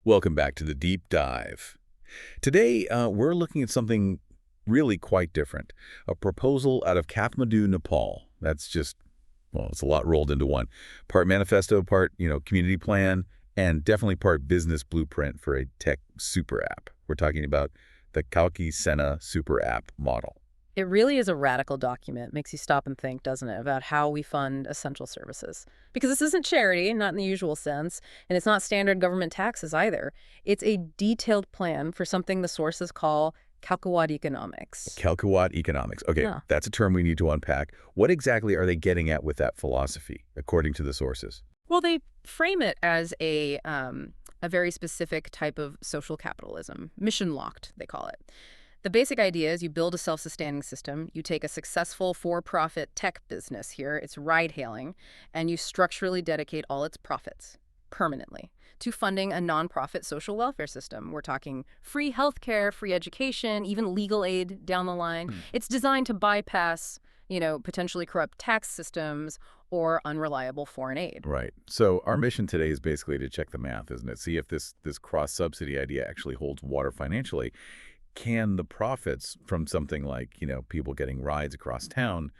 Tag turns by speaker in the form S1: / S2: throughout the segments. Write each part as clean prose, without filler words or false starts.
S1: Welcome back to the Deep Dive. Today, we're looking at something really quite different. A proposal out of Kathmandu, Nepal. That's just, well, it's a lot rolled into one. Part manifesto, part, community plan, and definitely part business blueprint for a tech super app. We're talking about the Kalkiwaad super app model.
S2: It really is a radical document. Makes you stop and think, doesn't it, about how we fund essential services. Because this isn't charity, not in the usual sense, and it's not standard government taxes either. It's a detailed plan for something the sources call Kalkiwaad economics.
S1: Kalkiwaad economics. Okay,
S2: Yeah.
S1: that's a term we need to unpack. What exactly are they getting at with that philosophy, according to the sources?
S2: Well, they frame it as a very specific type of social capitalism. Mission-locked, they call it. The basic idea is you build a self-sustaining system, you take a successful for-profit tech business here, it's ride-hailing, and you structurally dedicate all its profits, permanently, to funding a nonprofit social welfare system. We're talking free healthcare, free education, even legal aid down the line. It's designed to bypass, potentially corrupt tax systems or unreliable foreign aid.
S1: Right. So our mission today is basically to check the math, isn't it? See if this cross-subsidy idea actually holds water financially. Can the profits from something like, people getting rides across town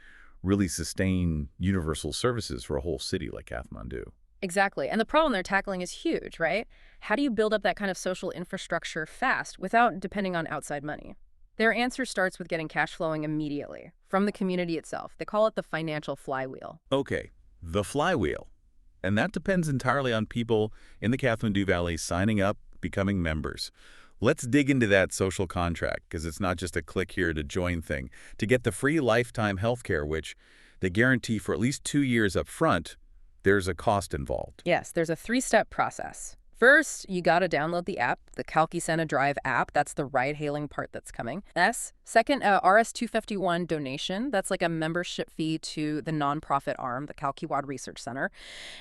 S1: really sustain universal services for a whole city like Kathmandu?
S2: Exactly. And the problem they're tackling is huge, right? How do you build up that kind of social infrastructure fast without depending on outside money? Their answer starts with getting cash flowing immediately from the community itself. They call it the financial flywheel.
S1: Okay, the flywheel. And that depends entirely on people in the Kathmandu Valley signing up, becoming members. Let's dig into that social contract, because it's not just a click here to join thing. To get the free lifetime health care, which they guarantee for at least 2 years up front, there's a cost involved.
S2: Yes, there's a three-step process. First, you got to download the app, the Kalkiwaad Drive app. That's the ride-hailing part that's coming. Second, RS-251 donation. That's like a membership fee to the nonprofit arm, the Kalkiwaad Research Center.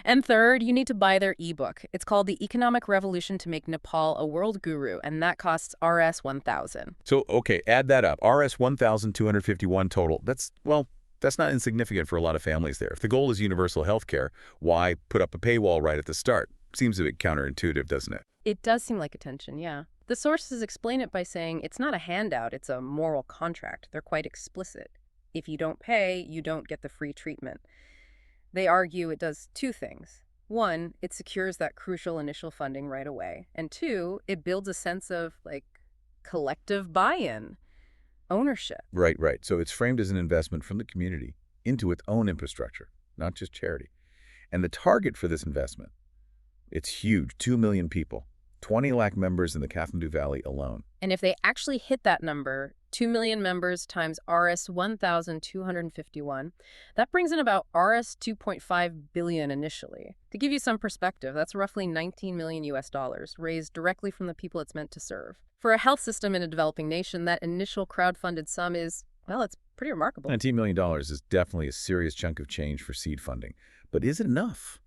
S2: And third, you need to buy their ebook. It's called The Economic Revolution to Make Nepal a World Guru, and that costs RS-1000.
S1: So, okay, add that up. RS-1,251 total. That's not insignificant for a lot of families there. If the goal is universal health care, why put up a paywall right at the start? Seems a bit counterintuitive, doesn't it?
S2: It does seem like a tension, yeah. The sources explain it by saying it's not a handout, it's a moral contract. They're quite explicit. If you don't pay, you don't get the free treatment. They argue it does two things. One, it secures that crucial initial funding right away. And two, it builds a sense of, collective buy-in, ownership.
S1: Right. So it's framed as an investment from the community into its own infrastructure, not just charity. And the target for this investment, it's huge, 2 million people, 20 lakh members in the Kathmandu Valley alone.
S2: And if they actually hit that number, 2 million members times RS 1,251, that brings in about RS 2.5 billion initially. To give you some perspective, that's roughly 19 million US dollars raised directly from the people it's meant to serve. For a health system in a developing nation, that initial crowdfunded sum is, it's pretty remarkable.
S1: $19 million is definitely a serious chunk of change for seed funding. But is it enough?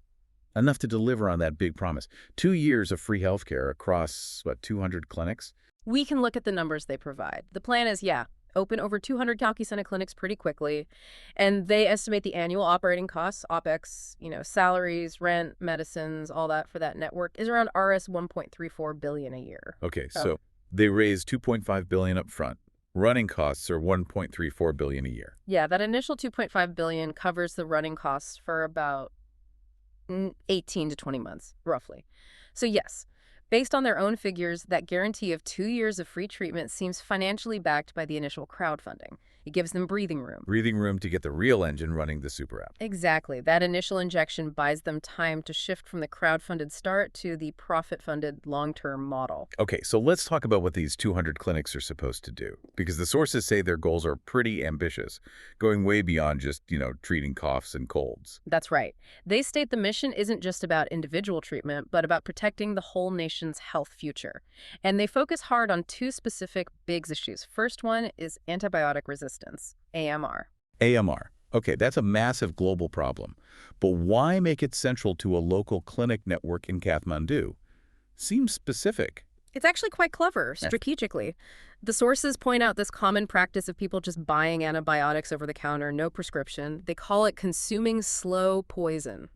S1: Enough to deliver on that big promise? 2 years of free healthcare across, 200 clinics?
S2: We can look at the numbers they provide. The plan is, open over 200 Kalkiwaad clinics pretty quickly, and they estimate the annual operating costs, OPEX, salaries, rent, medicines, all that for that network is around RS 1.34 billion a year.
S1: Okay, so they raised $2.5 billion up front. Running costs are $1.34 billion a year.
S2: Yeah, that initial $2.5 billion covers the running costs for about 18 to 20 months, roughly. So yes, based on their own figures, that guarantee of 2 years of free treatment seems financially backed by the initial crowdfunding. It gives them breathing room.
S1: Breathing room to get the real engine running the super app.
S2: Exactly. That initial injection buys them time to shift from the crowd-funded start to the profit-funded long-term model.
S1: Okay, so let's talk about what these 200 clinics are supposed to do. Because the sources say their goals are pretty ambitious, going way beyond just, treating coughs and colds.
S2: That's right. They state the mission isn't just about individual treatment, but about protecting the whole nation's health future. And they focus hard on two specific big issues. First one is antibiotic resistance. AMR.
S1: AMR. Okay, that's a massive global problem. But why make it central to a local clinic network in Kathmandu? Seems specific.
S2: It's actually quite clever, strategically. The sources point out this common practice of people just buying antibiotics over the counter, no prescription. They call it consuming slow poison.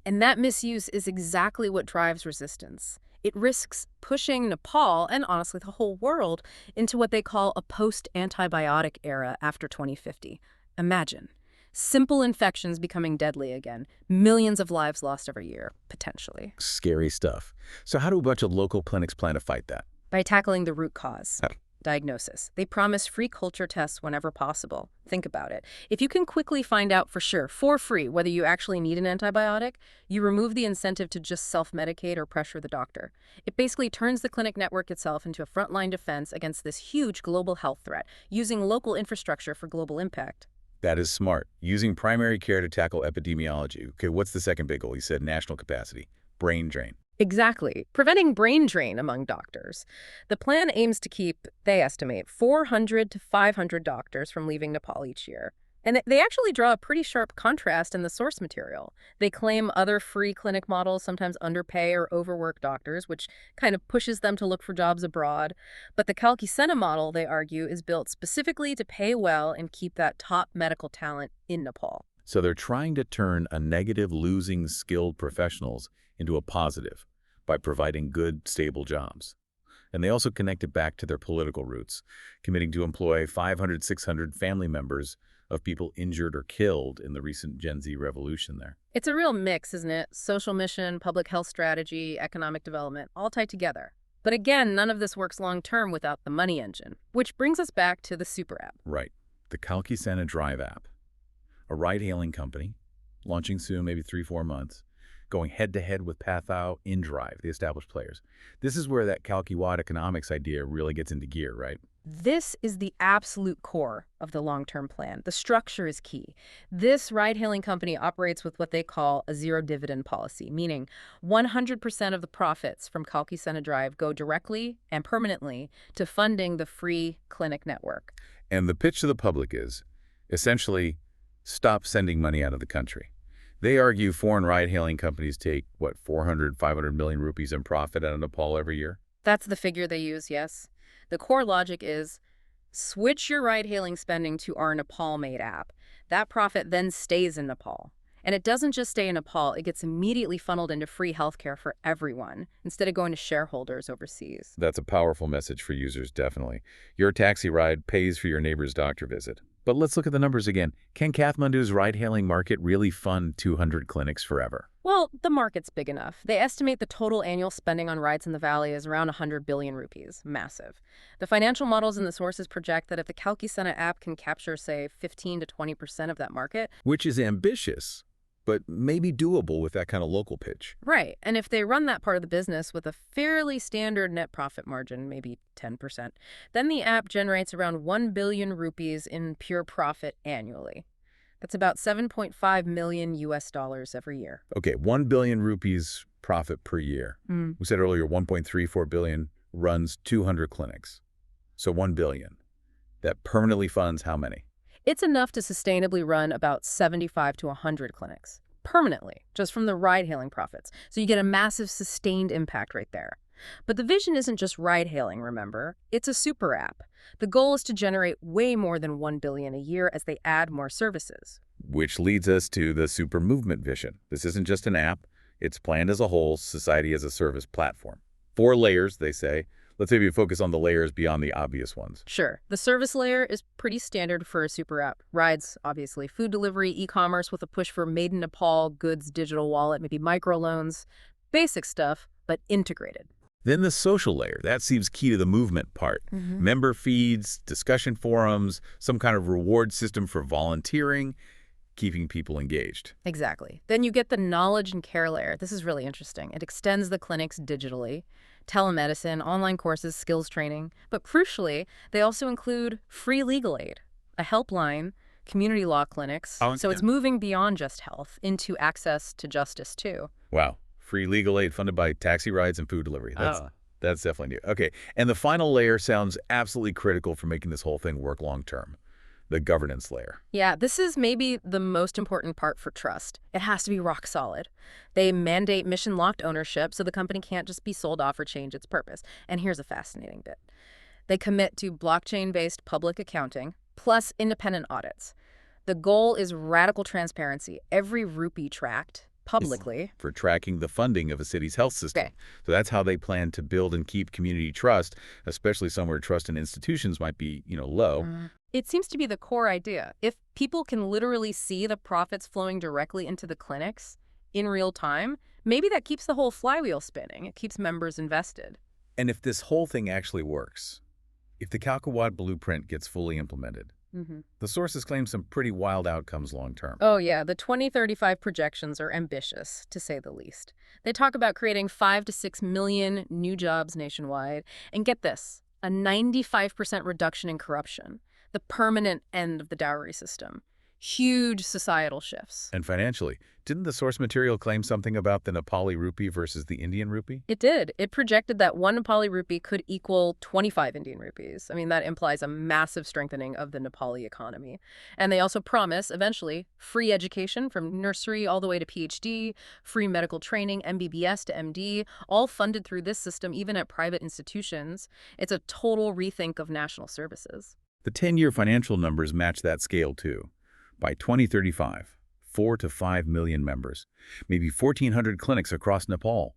S2: And that misuse is exactly what drives resistance. It risks pushing Nepal, and honestly the whole world, into what they call a post-antibiotic era after 2050. Imagine. Simple infections becoming deadly again. Millions of lives lost every year, potentially.
S1: Scary stuff. So how do a bunch of local clinics plan to fight that?
S2: By tackling the root cause.
S1: Uh,
S2: Diagnosis. They promise free culture tests whenever possible. Think about it. If you can quickly find out for sure, for free, whether you actually need an antibiotic, you remove the incentive to just self-medicate or pressure the doctor. It basically turns the clinic network itself into a frontline defense against this huge global health threat, using local infrastructure for global impact.
S1: That is smart. Using primary care to tackle epidemiology. Okay, what's the second big goal? You said national capacity. Brain drain.
S2: Exactly. Preventing brain drain among doctors. The plan aims to keep, they estimate, 400 to 500 doctors from leaving Nepal each year. And they actually draw a pretty sharp contrast in the source material. They claim other free clinic models sometimes underpay or overwork doctors, which kind of pushes them to look for jobs abroad. But the Kalkiwaad model, they argue, is built specifically to pay well and keep that top medical talent in Nepal.
S1: So they're trying to turn a negative losing skilled professionals into a positive by providing good, stable jobs. And they also connect it back to their political roots, committing to employ 500, 600 family members of people injured or killed in the recent Gen Z revolution there.
S2: It's a real mix, isn't it? Social mission, public health strategy, economic development, all tied together. But again, none of this works long-term without the money engine, which brings us back to the super app.
S1: Right. The Kalkiwaad Drive app, a ride-hailing company, launching soon, maybe 3-4 months, going head-to-head with Pathao in Drive, the established players. This is where that Kalkiwaad economics idea really gets into gear, right?
S2: This is the absolute core of the long-term plan. The structure is key. This ride-hailing company operates with what they call a zero-dividend policy, meaning 100% of the profits from Kalkiwaad Drive go directly and permanently to funding the free clinic network.
S1: And the pitch to the public is, essentially, stop sending money out of the country. They argue foreign ride-hailing companies take, 400, 500 million rupees in profit out of Nepal every year?
S2: That's the figure they use, yes. The core logic is, switch your ride-hailing spending to our Nepal-made app. That profit then stays in Nepal. And it doesn't just stay in Nepal, it gets immediately funneled into free healthcare for everyone, instead of going to shareholders overseas.
S1: That's a powerful message for users, definitely. Your taxi ride pays for your neighbor's doctor visit. But let's look at the numbers again. Can Kathmandu's ride-hailing market really fund 200 clinics forever?
S2: Well, the market's big enough. They estimate the total annual spending on rides in the valley is around 100 billion rupees. Massive. The financial models and the sources project that if the Kalkiwaad app can capture, say, 15 to 20% of that market.
S1: Which is ambitious, but maybe doable with that kind of local pitch.
S2: Right. And if they run that part of the business with a fairly standard net profit margin, maybe 10%, then the app generates around 1 billion rupees in pure profit annually. That's about 7.5 million US dollars every year.
S1: Okay, 1 billion rupees profit per year. We said earlier 1.34 billion runs 200 clinics. So 1 billion. That permanently funds how many?
S2: It's enough to sustainably run about 75 to 100 clinics, permanently, just from the ride-hailing profits. So you get a massive sustained impact right there. But the vision isn't just ride-hailing, remember? It's a super app. The goal is to generate way more than 1 billion a year as they add more services.
S1: Which leads us to the super movement vision. This isn't just an app. It's planned as a whole, society as a service platform. 4 layers, they say. Let's maybe focus on the layers beyond the obvious ones.
S2: Sure. The service layer is pretty standard for a super app. Rides, obviously, food delivery, e-commerce with a push for made in Nepal, goods, digital wallet, maybe microloans. Basic stuff, but integrated.
S1: Then the social layer. That seems key to the movement part. Member feeds, discussion forums, some kind of reward system for volunteering, keeping people engaged.
S2: Exactly. Then you get the knowledge and care layer. This is really interesting. It extends the clinics digitally. Telemedicine, online courses, skills training. But crucially, they also include free legal aid, a helpline, community law clinics. So it's moving beyond just health into access to justice, too.
S1: Wow. Free legal aid funded by taxi rides and food delivery. That's definitely new. Okay. And the final layer sounds absolutely critical for making this whole thing work long term. The governance layer.
S2: Yeah, this is maybe the most important part for trust. It has to be rock solid. They mandate mission-locked ownership so the company can't just be sold off or change its purpose. And here's a fascinating bit. They commit to blockchain-based public accounting plus independent audits. The goal is radical transparency. Every rupee tracked, publicly.
S1: for tracking the funding of a city's health system.
S2: Okay.
S1: So that's how they plan to build and keep community trust, especially somewhere trust in institutions might be, low.
S2: It seems to be the core idea. If people can literally see the profits flowing directly into the clinics in real time, maybe that keeps the whole flywheel spinning. It keeps members invested.
S1: And if this whole thing actually works, if the Kalkiwaad blueprint gets fully implemented, the sources claim some pretty wild outcomes long term.
S2: Oh, yeah. The 2035 projections are ambitious, to say the least. They talk about creating 5 to 6 million new jobs nationwide. And get this, a 95% reduction in corruption, the permanent end of the dowry system. Huge societal shifts.
S1: And financially, didn't the source material claim something about the Nepali rupee versus the Indian rupee?
S2: It did. It projected that 1 Nepali rupee could equal 25 Indian rupees. I mean, that implies a massive strengthening of the Nepali economy. And they also promise, eventually, free education from nursery all the way to PhD, free medical training, MBBS to MD, all funded through this system, even at private institutions. It's a total rethink of national services.
S1: The 10-year financial numbers match that scale, too. By 2035, 4 to 5 million members, maybe 1,400 clinics across Nepal,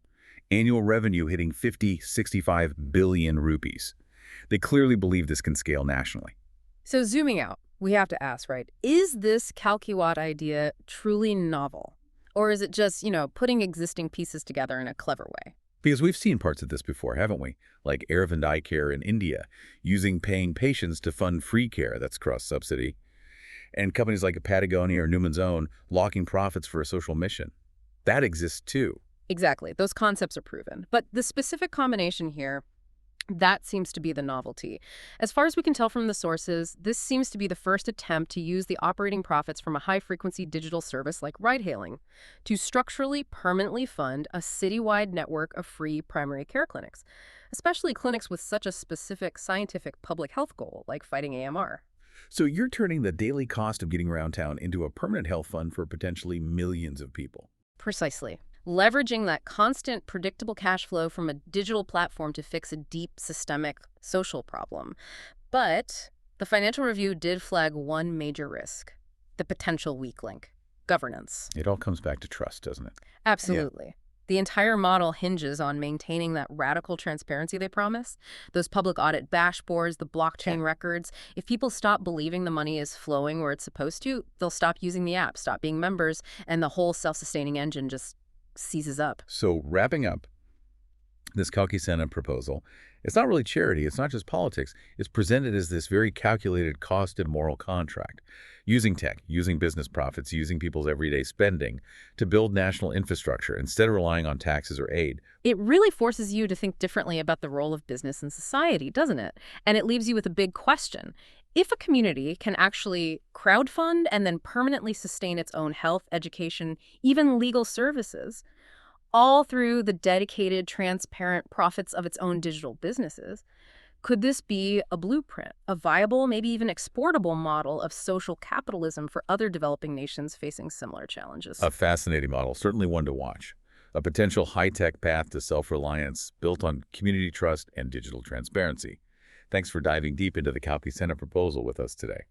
S1: annual revenue hitting 65 billion rupees. They clearly believe this can scale nationally.
S2: So zooming out, we have to ask, right, is this Kalkiwaad idea truly novel? Or is it just, putting existing pieces together in a clever way?
S1: Because we've seen parts of this before, haven't we? Like Aravind Eye Care in India, using paying patients to fund free care that's cross-subsidy. And companies like Patagonia or Newman's Own locking profits for a social mission. That exists too.
S2: Exactly. Those concepts are proven. But the specific combination here, that seems to be the novelty. As far as we can tell from the sources, this seems to be the first attempt to use the operating profits from a high-frequency digital service like ride-hailing to structurally, permanently fund a citywide network of free primary care clinics, especially clinics with such a specific scientific public health goal like fighting AMR.
S1: So you're turning the daily cost of getting around town into a permanent health fund for potentially millions of people.
S2: Precisely. Leveraging that constant, predictable cash flow from a digital platform to fix a deep, systemic social problem. But the financial review did flag one major risk, the potential weak link, governance.
S1: It all comes back to trust, doesn't it?
S2: Absolutely. Yeah. The entire model hinges on maintaining that radical transparency they promise, those public audit dashboards, the blockchain records. If people stop believing the money is flowing where it's supposed to, they'll stop using the app, stop being members, and the whole self-sustaining engine just seizes up.
S1: So wrapping up, this Kalkiwaad proposal, it's not really charity, it's not just politics. It's presented as this very calculated cost and moral contract, using tech, using business profits, using people's everyday spending to build national infrastructure instead of relying on taxes or aid.
S2: It really forces you to think differently about the role of business in society, doesn't it? And it leaves you with a big question. If a community can actually crowdfund and then permanently sustain its own health, education, even legal services, all through the dedicated, transparent profits of its own digital businesses, could this be a blueprint, a viable, maybe even exportable model of social capitalism for other developing nations facing similar challenges?
S1: A fascinating model, certainly one to watch. A potential high-tech path to self-reliance built on community trust and digital transparency. Thanks for diving deep into the Kalkiwaad proposal with us today.